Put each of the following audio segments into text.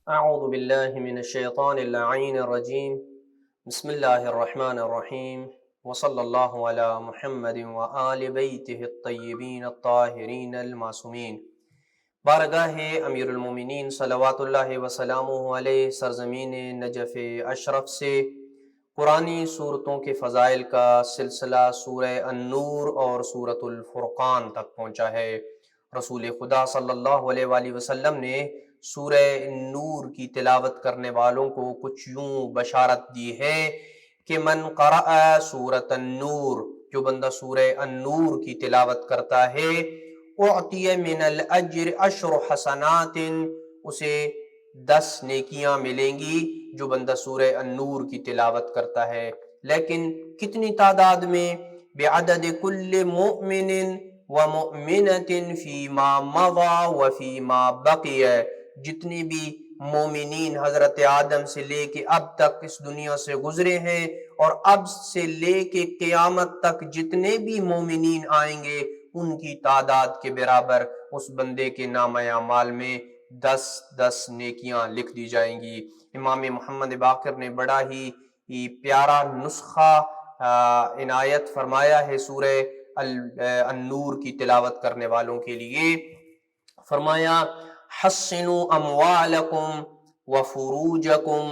اعوذ باللہ من الشیطان اللعین الرجیم بسم اللہ الرحمن الرحیم وصلی اللہ علی محمد وآل بیتہ الطیبین الطاہرین المعصومین۔ بارگاہ امیر المومنین صلوات اللہ وسلامہ علیہ سرزمین نجف اشرف سے قرآنی صورتوں کے فضائل کا سلسلہ سورہ النور اور سورۃ الفرقان تک پہنچا ہے۔ رسول خدا صلی اللہ علیہ وآلہ وسلم نے سورہ النور کی تلاوت کرنے والوں کو کچھ یوں بشارت دی ہے کہ من قرأ سورۃ النور، جو بندہ سورہ النور کی تلاوت کرتا ہے، اعطی من الاجر 10 حسنات، اسے 10 نیکیاں ملیں گی جو بندہ سورہ النور کی تلاوت کرتا ہے۔ لیکن کتنی تعداد میں؟ بعدد کل مؤمن ومؤمنۃ فیما مضی وفیما بقی، جتنی بھی مومنین حضرت آدم سے لے کے اب تک اس دنیا سے گزرے ہیں اور اب سے لے کے قیامت تک جتنے بھی مومنین آئیں گے ان کی تعداد کے برابر اس بندے کے نامہ اعمال میں 10 نیکیاں لکھ دی جائیں گی۔ امام محمد باقر نے بڑا ہی پیارا نسخہ عنایت فرمایا ہے سورہ النور کی تلاوت کرنے والوں کے لیے۔ فرمایا حسنوا اموالکم وفروجکم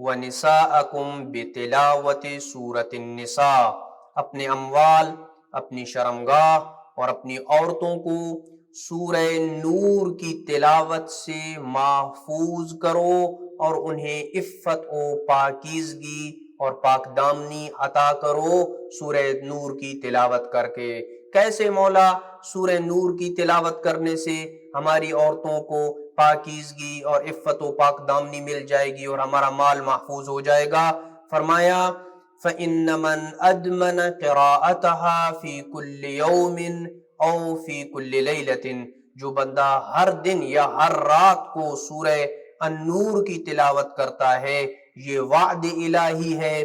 ونساءکم بتلاوت سورۃ النساء، اپنے اموال، اپنی شرمگاہ اور اپنی عورتوں کو سورہ نور کی تلاوت سے محفوظ کرو اور انہیں عفت و پاکیزگی اور پاک دامنی عطا کرو سورہ نور کی تلاوت کر کے۔ کیسے مولا؟ سورہ نور کی تلاوت کرنے سے ہماری عورتوں کو پاکیزگی اور عفت و پاک دامنی مل جائے گی اور ہمارا مال محفوظ ہو جائے گا۔ فرمایا فَإِنَّ مَنْ أَدْمَنَ قِرَاءَتَهَا فِي كُلِّ يَوْمٍ أَوْ فِي كُلِّ لَيْلَةٍ، جو بندہ ہر دن یا ہر رات کو سورہ النور کی تلاوت کرتا ہے، یہ وعد الہی ہے،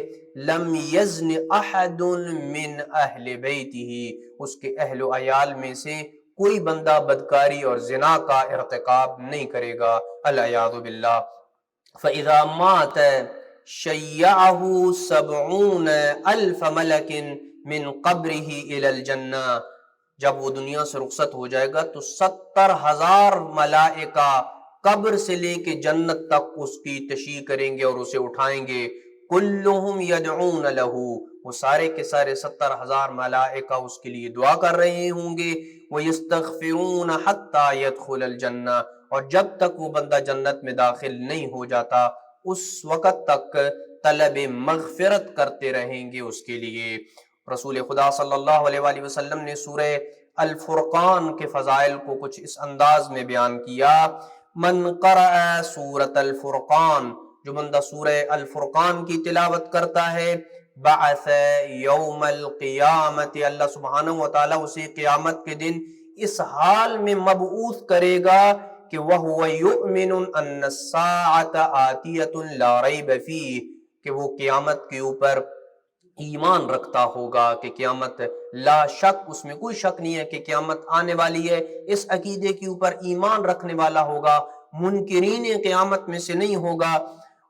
لم یزن احد من اہل بیتہ، اس کے اہل و عیال میں سے کوئی بندہ بدکاری اور زنا کا ارتکاب نہیں کرے گا، العیاذ باللہ۔ فَإِذَا مَاتَ شَيَّعَهُ 70,000 ملک من قبرہ الی الجنہ، جب وہ دنیا سے رخصت ہو جائے گا تو 70,000 ملائکہ قبر سے لے کے جنت تک اس کی تشییع کریں گے اور اسے اٹھائیں گے۔ کلہم یدعون لہ، وہ سارے کے سارے 70,000 ملائکہ اس کے لیے دعا کر رہے ہوں گے۔ وَيَسْتَغْفِرُونَ حَتَّى يَدْخُلَ الْجَنَّةَ، اور جب تک وہ بندہ جنت میں داخل نہیں ہو جاتا اس وقت تک طلب مغفرت کرتے رہیں گے اس کے لیے۔ رسول خدا صلی اللہ علیہ وآلہ وسلم نے سورہ الفرقان کے فضائل کو کچھ اس انداز میں بیان کیا، من قرأ سورۃ الفرقان، جو بندہ سورہ الفرقان کی تلاوت کرتا ہے، بعث یوم القیامت، اللہ سبحانہ وتعالیٰ اسے قیامت کے دن اس حال میں مبعوث کرے گا کہ وَهُوَ يُؤْمِنُ أَنَّ السَّاعَةَ آتِيَةٌ لَا رَيْبَ فِيهِ، کہ وہ قیامت کے اوپر ایمان رکھتا ہوگا کہ قیامت لا شک، اس میں کوئی شک نہیں ہے کہ قیامت آنے والی ہے، اس عقیدے کے اوپر ایمان رکھنے والا ہوگا، منکرین قیامت میں سے نہیں ہوگا،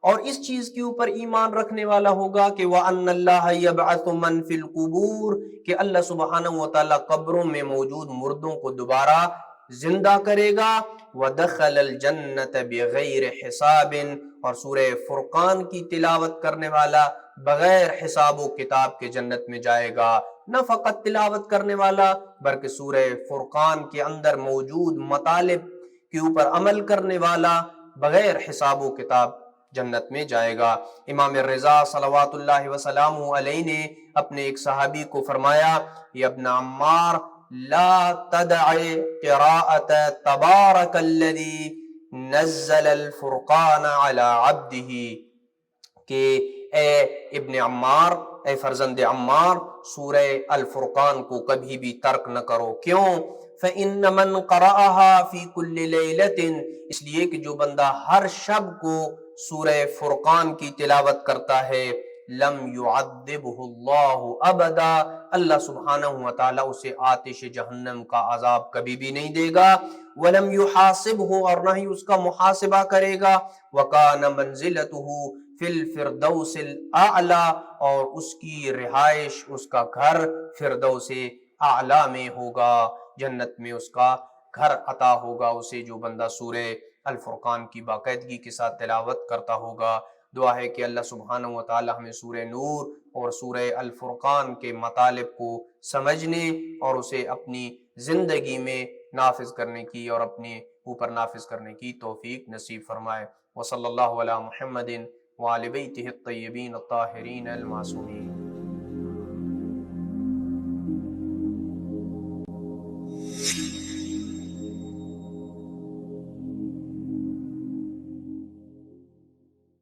اور اس چیز کے اوپر ایمان رکھنے والا ہوگا کہ وَأَنَّ اللَّهَ يَبْعَثُ مَن فِي الْقُبُورِ، کہ اللہ سبحانہ وتعالیٰ قبروں میں موجود مردوں کو دوبارہ زندہ کرے گا، وَدَخَلَ الْجَنَّةَ بِغَيْرِ حِسَابٍ، اور سورہ فرقان کی تلاوت کرنے والا بغیر حساب و کتاب کے جنت میں جائے گا۔ نہ فقط تلاوت کرنے والا بلکہ سورہ فرقان کے اندر موجود مطالب کے اوپر عمل کرنے والا بغیر حساب و کتاب جنت میں جائے گا۔ امام رضا صلوات اللہ وسلامہ علیہ نے اپنے ایک صحابی کو فرمایا، یا ابن عمار لا تدع قراءت تبارک الذی نزل الفرقان علی عبدہ، کہ اے ابن عمار، اے فرزند عمار، سورہ الفرقان کو کبھی بھی ترک نہ کرو۔ کیوں؟ فَإِنَّ مَنْ قَرَأَهَا فِي كُلِّ لَيْلَةٍ، اس لیے کہ جو بندہ ہر شب کو سورہ فرقان کی تلاوت کرتا ہے، لم يعذبه اللہ ابدا، اللہ سبحانہ وتعالیٰ اسے آتش جہنم کا عذاب کبھی بھی نہیں دے گا، ولم يحاسبه، اور نہ ہی اس کا محاسبہ کرے گا، وَكَانَ مَنزِلَتُهُ فی الفردوس الاعلی، اور اس کی رہائش، اس کا گھر فردوس اعلی میں ہوگا، جنت میں اس کا گھر عطا ہوگا اسے، جو بندہ سورہ الفرقان کی باقاعدگی کے ساتھ تلاوت کرتا ہوگا۔ دعا ہے کہ اللہ سبحانہ وتعالی ہمیں سورہ نور اور سورہ الفرقان کے مطالب کو سمجھنے اور اسے اپنی زندگی میں نافذ کرنے کی اور اپنے اوپر نافذ کرنے کی توفیق نصیب فرمائے۔ وصلی اللہ علی محمد وعلی بیتہ الطیبین الطاہرین المعصومین۔